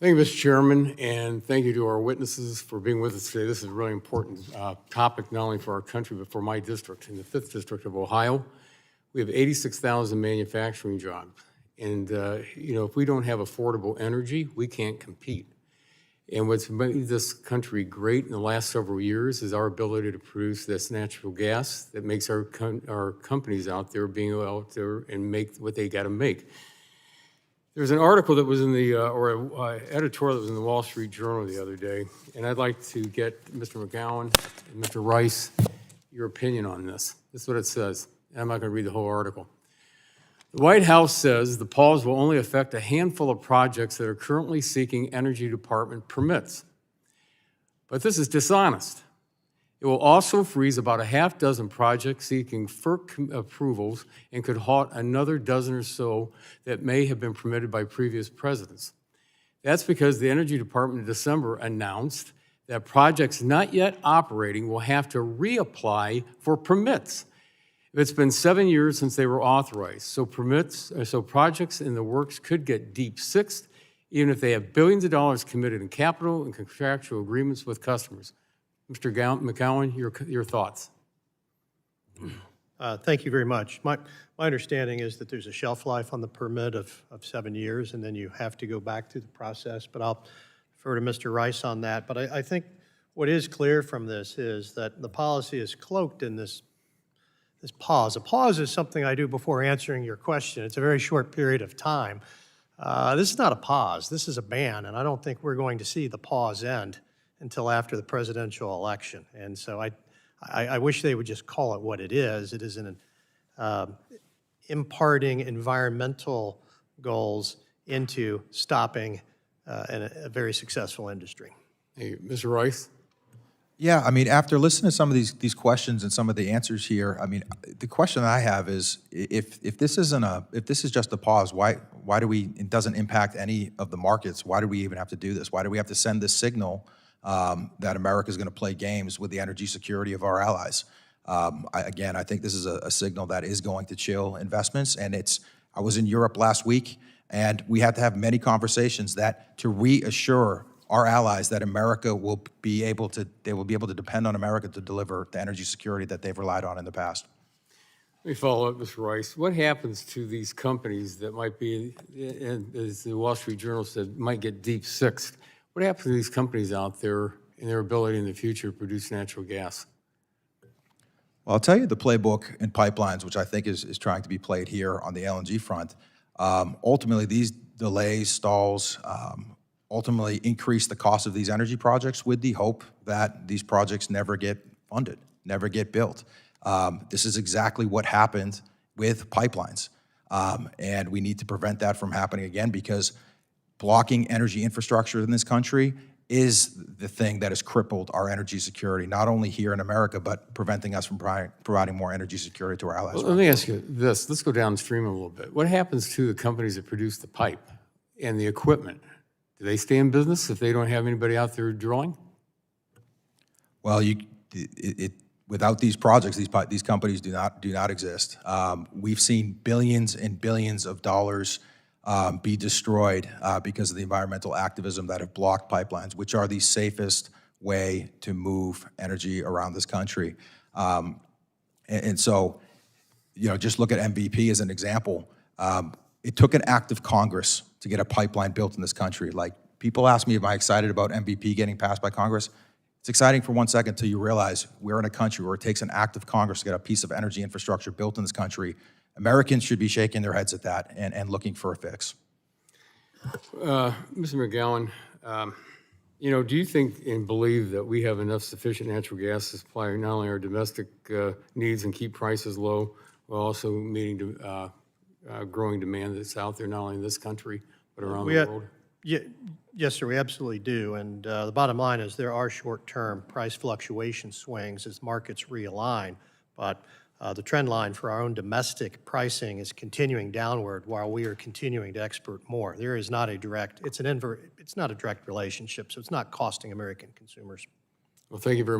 Thank you, Mr. Chairman, and thank you to our witnesses for being with us today. This is a really important topic, not only for our country, but for my district. In the 5th District of Ohio, we have 86,000 manufacturing jobs. And, if we don't have affordable energy, we can't compete. And what's made this country great in the last several years is our ability to produce this natural gas that makes our companies out there being out there and make what they got to make. There's an article that was in the, editorial that was in the Wall Street Journal the other day, and I'd like to get Mr. McGowan and Mr. Rice your opinion on this. This is what it says. I'm not going to read the whole article. The White House says the pause will only affect a handful of projects that are currently seeking Energy Department permits. But this is dishonest. It will also freeze about a half dozen projects seeking FERC approvals and could halt another dozen or so that may have been permitted by previous presidents. That's because the Energy Department in December announced that projects not yet operating will have to reapply for permits. It's been 7 years since they were authorized, so projects in the works could get deep-sixed, even if they have billions of dollars committed in capital and contractual agreements with customers. Mr. McGowan, your thoughts. Thank you very much. My understanding is that there's a shelf life on the permit of 7 years, and then you have to go back through the process, but I'll defer to Mr. Rice on that. But I think what is clear from this is that the policy is cloaked in this pause. A pause is something I do before answering your question. It's a very short period of time. This is not a pause. This is a ban, and I don't think we're going to see the pause end until after the presidential election. And so I wish they would just call it what it is. It is an imparting environmental goals into stopping a very successful industry. Hey, Mr. Rice? Yeah, I mean, after listening to some of these questions and some of the answers here, I mean, the question I have is, if this is just a pause, why do it doesn't impact any of the markets? Why do we even have to do this? Why do we have to send this signal that America is going to play games with the energy security of our allies? I think this is a signal that is going to chill investments. And I was in Europe last week, and we had to have many conversations to reassure our allies that America will be able to depend on America to deliver the energy security that they've relied on in the past. Let me follow up, Mr. Rice. What happens to these companies that might be, as the Wall Street Journal said, might get deep-sixed? What happens to these companies out there and their ability in the future to produce natural gas? Well, I'll tell you the playbook in pipelines, which I think is trying to be played here on the LNG front. Ultimately, these delays, stalls, ultimately increase the cost of these energy projects with the hope that these projects never get funded, never get built. This is exactly what happened with pipelines. And we need to prevent that from happening again, because blocking energy infrastructure in this country is the thing that has crippled our energy security, not only here in America, but preventing us from providing more energy security to our allies. Well, let me ask you this. Let's go downstream a little bit. What happens to the companies that produce the pipe and the equipment? Do they stay in business if they don't have anybody out there drilling? Well, without these projects, these companies do not exist. We've seen billions and billions of dollars be destroyed because of the environmental activism that have blocked pipelines, which are the safest way to move energy around this country. And so, just look at MVP as an example. It took an act of Congress to get a pipeline built in this country. Like, people ask me, am I excited about MVP getting passed by Congress? It's exciting for 1 second until you realize we're in a country where it takes an act of Congress to get a piece of energy infrastructure built in this country. Americans should be shaking their heads at that and looking for a fix. Mr. McGowan, do you think and believe that we have enough sufficient natural gas to supply not only our domestic needs and keep prices low, while also meeting growing demand that's out there, not only in this country, but around the world? Yes, sir, we absolutely do. And the bottom line is there are short-term price fluctuation swings as markets realign, but the trend line for our own domestic pricing is continuing downward while we are continuing to export more. There is not a direct, it's not a direct relationship, so it's not costing American consumers. Well, thank you very much.